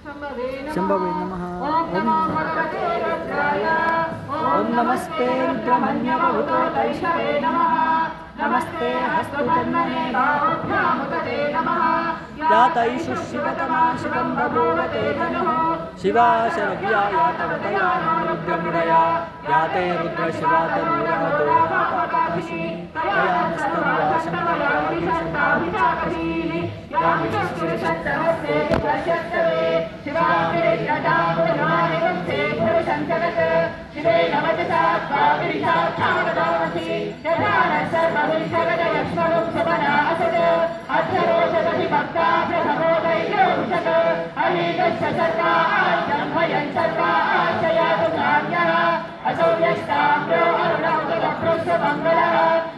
शंभवे नमः। ओम नमस्ते रुद्रमन्यवभूतैषवे नमः। नमस्ते हस्तुतन्मने बाहुभ्यामुदते नमः। यातैषु शिवतमा शिवं बभूवते धनुः। शिवा शरव्याया तव तया रुद्रमुदया। याते रुद्रशिवा तनूरादोरापातकाशिनी। तया नस्तनुवाशं तवाभिषङ्काभिचाकशी। यामिषुशिरशक्तहस्ते विभ्रशक्तवे। शिवाङ्गे जटामुदमानिवंसे पुरुषञ्चरत्। शिवे नवचसा स्वाभिरिषाक्षामदामसि। यथा सर्वविषगदयस्वरूप सुमना असत्। अध्यरोषदधिभक्ता प्रथमोदैर्योषत्। अनेकस्य सर्वाश्चं भयं सर्वाश्चयातु नान्यः। असौ यष्टाम्रो अरुणमुदप्रोत्समङ्गलः।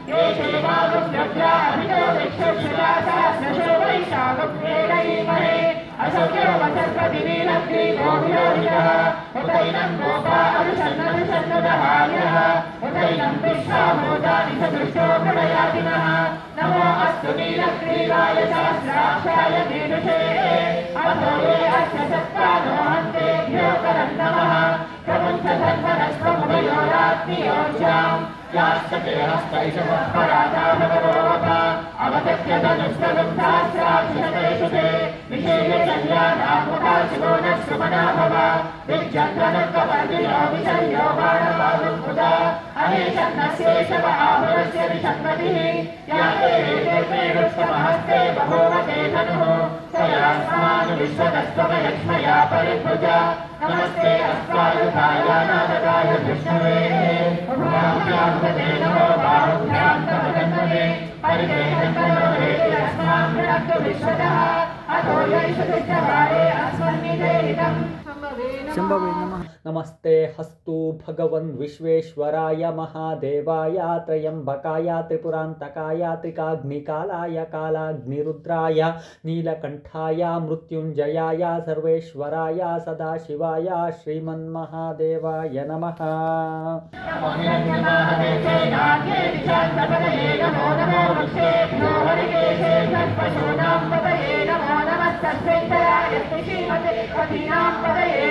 ये सेवागुप्तव्या अभितो विक्षुक्षुला सहस्रशोभैषागुप्तेरयीमहे। असौ सर्वसर्पदिवीलग्रीवोऽभिरोहितः। उदैनं गोपा अनुसन्नदहार्यः। उदैनं विश्वामोदानि सदृशो प्रलयादिनः। नमो अस्तु नीलग्रीवाय सहस्राक्षाय मीनुषे। अथो ये अस्य सत्तानो हन्तेभ्यो करं नमः। प्रमुञ्चधन्वनस्त्वमुदयोरात्मीयोर्जाम्। यास्तते हस्तैषवः परादाभवरोऽथ। अवदत्य धनुष्टदुग्धास्त्राक्षिषतेषु ते। निषेयचल्यानामुदाशिवो नः सुमना भव। विद्यन्द्रनर्कवर्धिनो विषय्यो बाणबाहुमुदा। अहेशन्नस्येषव आहुरस्य विषङ्गतिः। याते हेतेरुत्तमहस्ते बभूवते धनुः। तयास्मानुविश्वतस्त्वमयक्ष्मया परिभुजा। नमस्ते अस्त्वायुधाय नारदाय विष्णवे। उभाभ्यामुदते नमो बाहुभ्यां तव जन्मने। परिदेहन्वनो हेति अस्मां वृणक्तु विश्वतः। अतो यैष दुष्टभारे अस्मन्निदेहितम्। शंभवे नमः। नमस्ते हस्तु भगवन् विश्वेश्वराय महादेवाय त्रयंबकाय त्रिपुरान्तकाय त्रिकाग्निकालाय कालाग्निरुद्राय नीलकण्ठाय मृत्युञ्जयाय सर्वेश्वराय सदाशिवाय श्रीमन्महादेवाय नमः।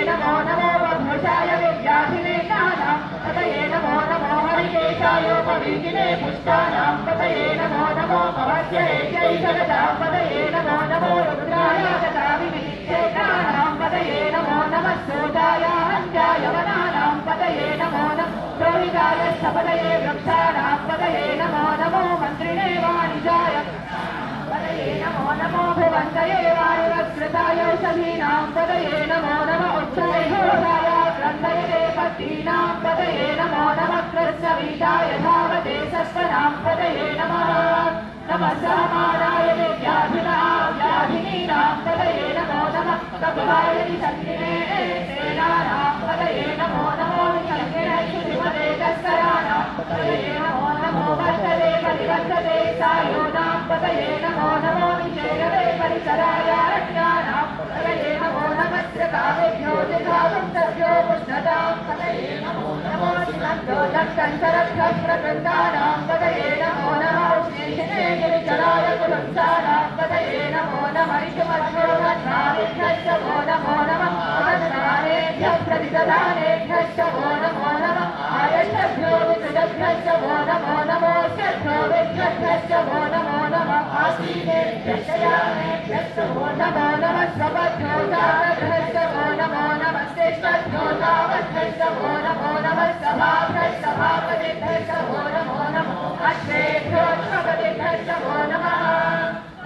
नमो नमो वधूषाय विद्याधिने कानां पतये नमो नमो हरिकेशायोपवीतिने पुष्टानां पतये नमो नमो भवत्यैकै जगदां पतये नमो नमो रुद्राय गदाविविच्छेदानां पतये नमो नमः सूताय हन्त्याय वनानां पतये नमो नमः द्रोहिताय सपतये वृक्षाणां पतये नमो नमो मन्त्रिणे वाणिजाय पतये नमो नमो भुवन्तये वायुरस्कृताय औषधीनां पतये नमो नमः उच्चैर्होराय ग्रन्थये पतीनां पतये नमो नमः कृत्सवीताय धावते सस्वनां पतये नमः नमः सहमानाय विद्याधिना व्याधिनीनां पतये नमो नमः कपिलाय निषङ्गिने सेनानां पतये नमो नमो निषङ्गिने श्रीमते तस्कराणां पतये नमो नमो वर्तते परिवर्तते सायोनां पतये नमो नमो निषेयवे परिसराय रण्यानां पतये नमो नमस्य काव्यभ्यो जिघावंसभ्यो पुष्णतां पतये नमो नमो शिवभ्यो दत्तन्तरभ्यः प्रकृतानां पतये नमो नमः उष्णेशिने गिरिचराय कुलंसानां पतये नमो नमः इषुमध्यो रत्नाभ्यश्च वो नमो नमः रत्नानेभ्यः प्रतिदधानेभ्यश्च वो नमो नमः आयष्टभ्यो विसृजभ्यश्च वो नमो नमो शभ्यो विभ्यभ्यश्च वो नमो नमः आसीनेभ्यश्च यानेभ्यश्च वो नमो नमः स्वभ्यो जातभ्यश्च वो नमो नमः श्रेष्ठभ्यो तावद्भ्यश्च वो नमो नमः सभाभ्यश्च सभापतिभ्यश्च वो नमो नमः अश्वेभ्योऽश्वपतिभ्यश्च वो नमः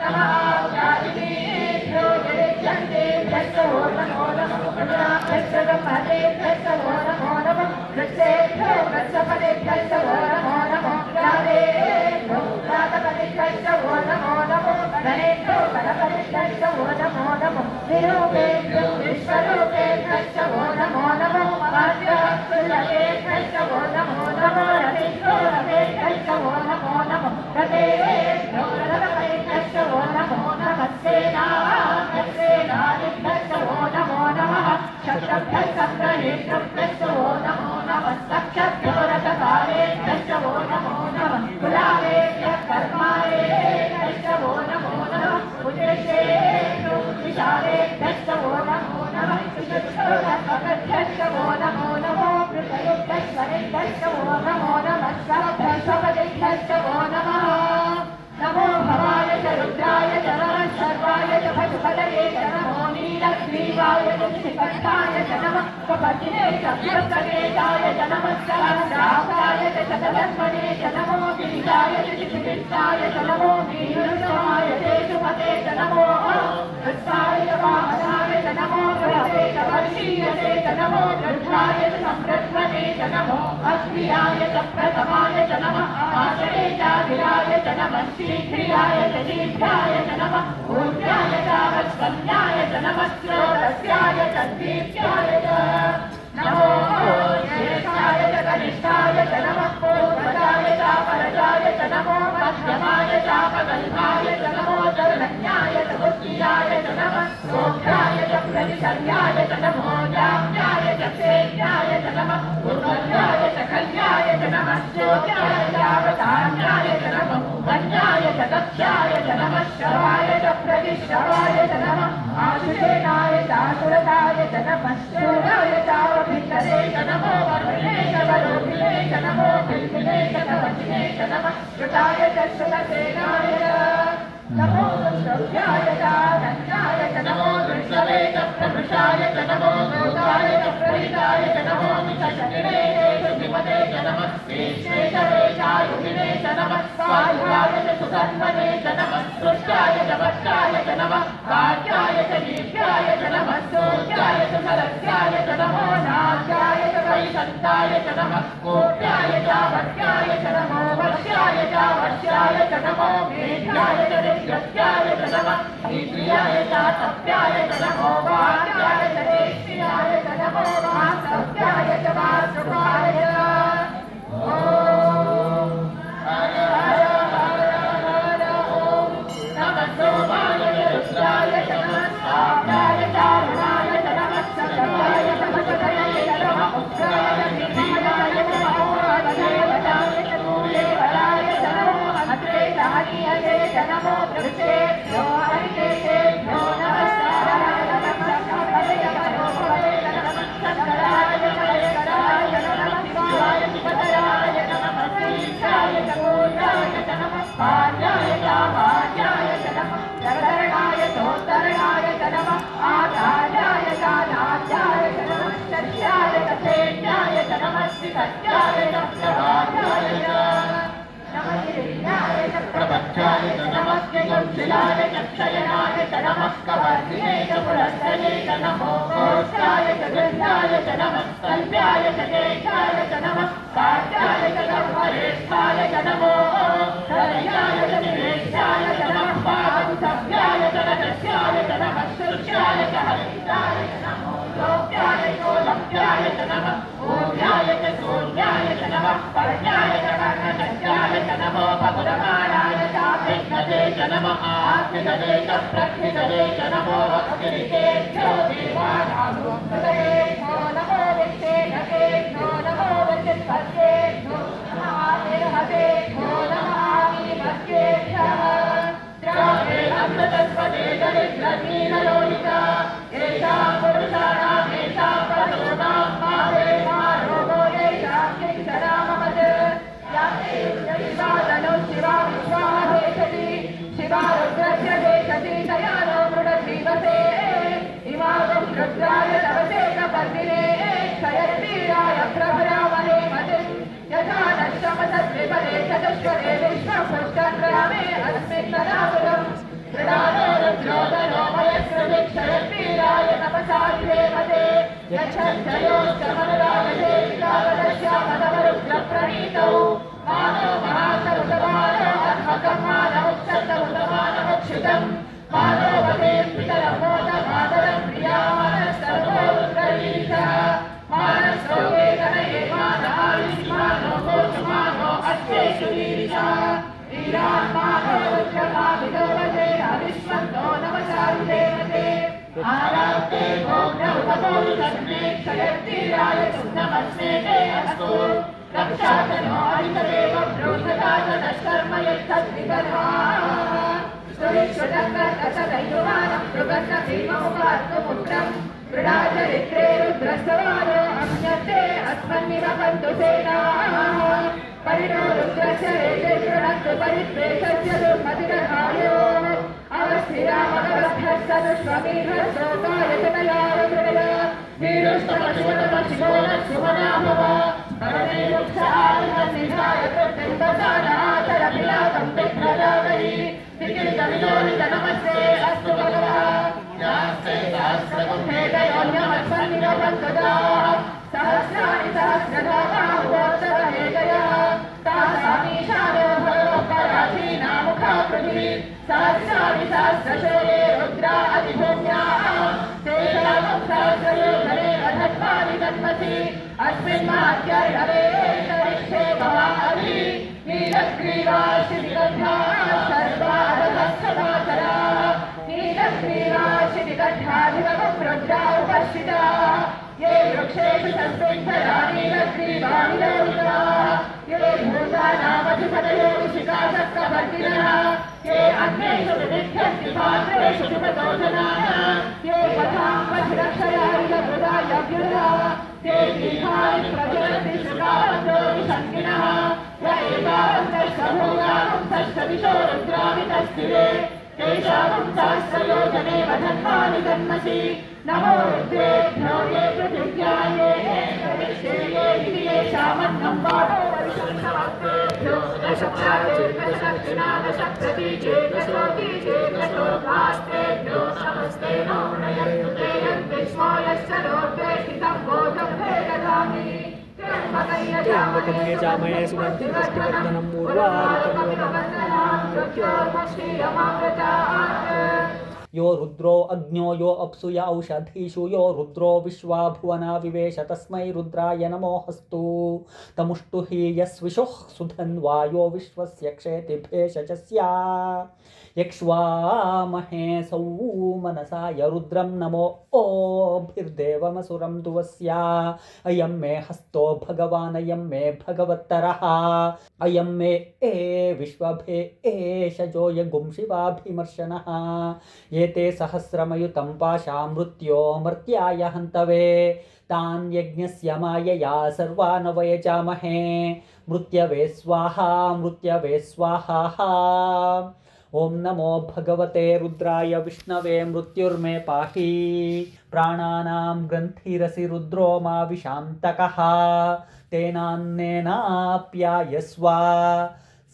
नमः व्याधिभ्यो यदिज्यन्तेभ्यश्च वो नमो नमः गुणाभ्यश्च ब्रह्मतेभ्यश्च वो नमो नमः वृक्षेभ्यो वृक्षपतिभ्यश्च वो नमो नमः राधेभ्यो राधपतिभ्यश्च वो नमो नमः गणेभ्यो गणपतिभ्यश्च वो नमो नमः विरूपेभ्यो विश्वरूपेभ्यश्च वो नमो नमः वाद्यकुलकेभ्यश्च वो नमो नमः रतेभ्यो रतेभ्यश्च वो नमो नमः रतेभ्यो रथपतिभ्यश्च वो नमो नमः सेनाभ्यश्च वो नमो नमः शत्रभ्यश्च वो नमो नमः सक्षभ्यो रथकारेभ्यश्च वो नमो नमः कुलालेभ्यः कर्मालेभ्यश्च वो नमो नमः उद्देशेभ्यो विशालेभ्यश्च वो नमो नमः नमो नमो नमो नमो नमः नमो भवाय च रुद्राय च नमः सर्वाय च पशुपतये च नमो नीलग्रीवाय च श्रीकण्ठाय च नमः कपतिने च व्यक्तकेशाय च नमः सहस्राक्षाय च शतधन्वने च नमो गिरिजाय च चिकित्साय च नमो नीलृषाय च शुभते च नमो वृत्ताय च वामनाय च नमो गृहते च वर्षीयते च नमो गृह्णाय च सम्प्रध्वने च नमो अस्त्रियाय च प्रथमाय च नमः आश्रये चाधिराय च नमः शीघ्रियाय च दीर्घाय च नमः ऊर्जाय च वत्सल्याय च नमः श्रोतस्याय च दीप्त्याय च नमो ज्येष्ठाय च कनिष्ठाय च नमः पूर्वजाय च परजाय च नमो मध्यमाय च अपगल्भाय च नमो दर्शन्याय च बुद्धियाय च नमः सोऽभ्याय च प्रतिशल्याय च नमो जाम्याय च सेव्याय च नमः पूर्वजाय च कल्याय च नमः ज्योत्याय च अवधान्याय च नमः वन्याय च दक्षाय च नमः श्रवाय च प्रतिश्रवाय च नमः आशुषेणाय च आसुरताय च नमः शूराय च अवभिन्नते च नमो वरुणे च वरोभिने च नमो बिल्बिने च कवचिने च नमः श्रुताय च श्रुतसेनाय नमो श्रव्याय च धन्याय च नमो दृश्यवे च प्रभृशाय च नमो लोकाय च प्रहिताय च नमो विचक्षणे च विमते च नमः श्रेष्ठे च वेशायुधिने च नमः स्वायुराय च सुधन्वने च नमः सृष्टाय च वत्साय च नमः काट्याय च दीर्घाय च नमः स्तोत्याय च सरस्याय च नमो नाट्याय च वैशन्ताय च नमः कोट्याय च वट्याय च नमो वश्याय च वश्याय च नमो मेघ्याय च नित्यत्याय च नमः इंद्रियाय च सत्याय च नमो वाक्याय च देश्याय च नमो वासव्याय च वासुभाय च प्रपक्षाय च नमः शिलाय च क्षयनाय च नमः कवर्धिने च पुरस्करे च नमो घोष्ठाय च गृह्णाय च नमः कल्याय च ज्येष्ठाय च नमः काट्याय च वरिष्ठाय च नमो धर्याय च निवेशाय च नमः पादुसव्याय च रजस्याय च नमः शुष्याय च हरिताय च नमो लोक्याय चोलक्याय च नमः ऊर्जाय च सूर्याय च नमः पर्याय च कर्णशक्याय च नमो भगुरमाणाय च विघ्नते च नमः आस्तिकते च प्रक्षितते च नमो भक्तिरितेभ्यो देवानां नमो विष्णुभ्यो नमो विष्णुभ्यो नमो नमः द्रावे अमृतस्वते दरिद्रहीनलोलिका एषा पुरुषाणाम् एषा पशूनां मावे मारोगो येषां किङ्करामवत् याते शिवादनो शिवा विश्वाहेशति शिवा रुद्रस्य देशति दयानो मृडजीवसे इमागं रुद्राय तवसे कपर्दिने क्षयतीराय प्रभरामहे मतिम् यथा नश्यमसद्विपदे चतुष्वरे विश्वपुष्कर्ग्रामे अस्मिन् तदासुरम् प्रदानो रुद्रोदनो वयस्कृतिक्षयतीराय तपसा विधेमते यच्छयोश्चमनुरागते तावदश्यामदवरुद्रप्रणीतौ मानो महासरुतमानो अर्हकं मानमुक्षतमुतमानमुक्षितम् मानो वदेन् पितरमोदमादरं प्रियामानस्तर्वो रुद्ररीशः मानस्रोगे गणये मानहायुष्मानो गोषुमानो अश्वेषु वीरिशः वीरान्मानो रुद्रमाभिदो वदे अविश्वन्तो नमसाविधेमते आराप्ते भोग्नौतपोरुषस्मे क्षयतीराय नमस्ते ते अस्तु रक्षातनो अरितदेव प्रोषकाशनश्कर्म यत्तद्विकर्मा स्तुरिष्वचक्रकसदैवमानं मृगन्नभीममुपास्तु पुत्रम् मृडाचरे परिणो रुद्रस्य एते गृणन्तु परिद्वेषस्य दुर्मतिरधायो अवस्थिरामगवस्थस्तदुष्वमीहस्तोकायतनयावमृगय वीरुष्टमशिवतमशिवो न शिवनाभव परमे वृक्षादिहन्निधाय कृत्यन्तसाराचरपिलाकं विघ्नदावहि विकिलितविलोलितनमस्ते अस्तु भगवः यास्ते सहस्रकुम्भेतयोन्यमस्मन्निरवन्तदाः सहस्राणि सहस्रधा बाहुवोत्तरहेतयः तासामीशानो भगवः पराधीनामुखाकृतिः सहस्राणि सहस्रशोरे रुद्रा अधिभूम्याः तेषां सहस्रयोधरे अधत्वानि तन्मसि अस्मिन् मात्यार्हरे तरिष्ये भवानि नीलग्रीवाशिनिगन्धाः सर्वाधस्थमाचराः नीलग्रीवाशिनिगन्धाधिगमरुद्रा उपस्थिताः ये वृक्षेषु संस्पृद्धराणि नीलग्रीवाणि लोहिताः ये भूतानामधिपतयो ऋषिकाशक्तवर्तिनः ये अन्येषु विविध्यन्ति पात्रेषु शुभदोषणाः ये पथाम्बधिरक्षयारिलमृदायव्युधाः ते दीर्घानि प्रचलन्ति शुकावन्तो विशङ्किनः य एतावन्तश्चभूयाहुंसश्च दिशो रुद्रामितस्थिरे तेषां सहस्रयोजने वधन्वानि जन्मसि नमो रुद्रेभ्यो ये पृथिव्याये प्रविश्ये ये इति येषामन्नं वातो वरिषक्षवस्तेभ्यो दशक्षाचेदशप्रतीचेदशोऽपीचेदशोपास्तेभ्यो समस्तेनो नयन्तु ते यन्विश्वो यश्च लोद्वेष्टितं बोधं भेदधामि त्र्यम्बकमये सुगन्धिं पुष्टिवर्धनं यो रुद्रो अग्न्यो यो अप्सु य औषधीषु यो रुद्रो विश्वा भुवना विवेश तस्मै रुद्राय नमोऽस्तु तमुष्टु हि यस्विषुः सुधन्वा यो विश्वस्य क्षेति भेषजस्या यक्ष्वामहे सौमनसाय रुद्रं नमो ओभिर्देवमसुरं दुवस्या अयं मे हस्तो भगवान् अयं मे भगवत्तरः अयं मे विश्वभे एषजो यगुं शिवाभिमर्शनः एते सहस्रमयुतं पाशा मृत्योमर्त्याय हन्तवे तान् यज्ञस्य मायया सर्वान् वयजामहे मृत्यवे स्वाहा मृत्यवे स्वाहा ओम नमो भगवते रुद्राय विष्णवे मृत्युर्मे पाहि प्राणानां ग्रन्थिरसि रुद्रो मा विशान्तकः तेनान्नेनाप्यायस्व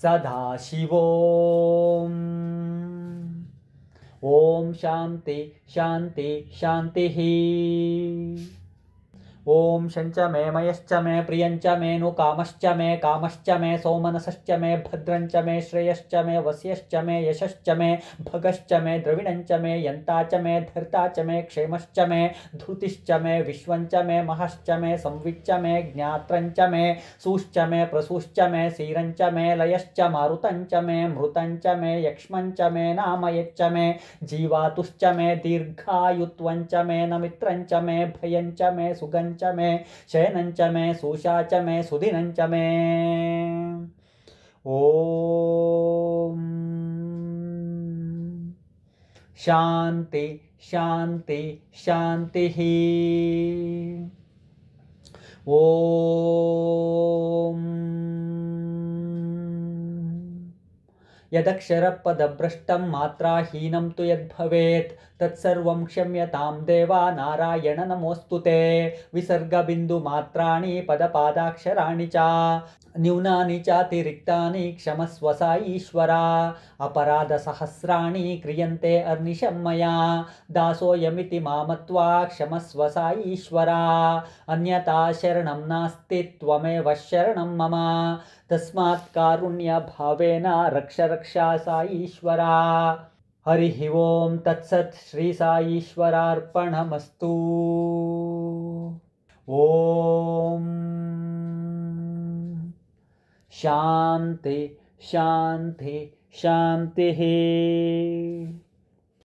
सदाशिवो ओम शांति शांति शांतिः ओम शंच मे मयश्च मे प्रियंच मे नु कामश्च मे सोमनसश्च मे भद्रंच मे श्रेयश्च मे वस्यश्च मे यशश्च मे भगश्च मे द्रविणंच मे यंता च मे धर्ता च मे क्षेमश्च मे धृतिश्च मे विश्वंच मे महश्च मे संविच्च मे ज्ञात्रंच मे सूश्च मे प्रसूश्च मे सीरंच मे लयश्च मारुतंच मे मृतंच मे यक्ष्मंच मे नामयच्च मे जीवातुश्च मे दीर्घायुत्वंच मे नमित्रंच मे भयंच मे सुगं च मे शयनंच मे सुषा च मे सुदिनंच मे ओम शांति शांति शांतिः ओम यदक्षरपदभ्रष्टं मात्राहीनं तु यद्भवेत् तत्सर्वं क्षम्यतां देवा नारायण नमोऽस्तु ते विसर्गबिन्दुमात्राणि पदपादाक्षराणि च न्यूनानि चातिरिक्तानि क्षमस्व सा ईश्वरा अपराधसहस्राणि क्रियन्ते अर्निशं मया दासोऽयमिति मामत्वा क्षमस्व सा ईश्वरा अन्यथा शरणं नास्ति त्वमेव शरणं मम तस्मात् कारुण्यभावेन रक्ष रक्षा सा ईश्वरा हरिः ओम तत्सत् श्री साई ईश्वरार्पणमस्तु ओम शांति शांति शांतिः।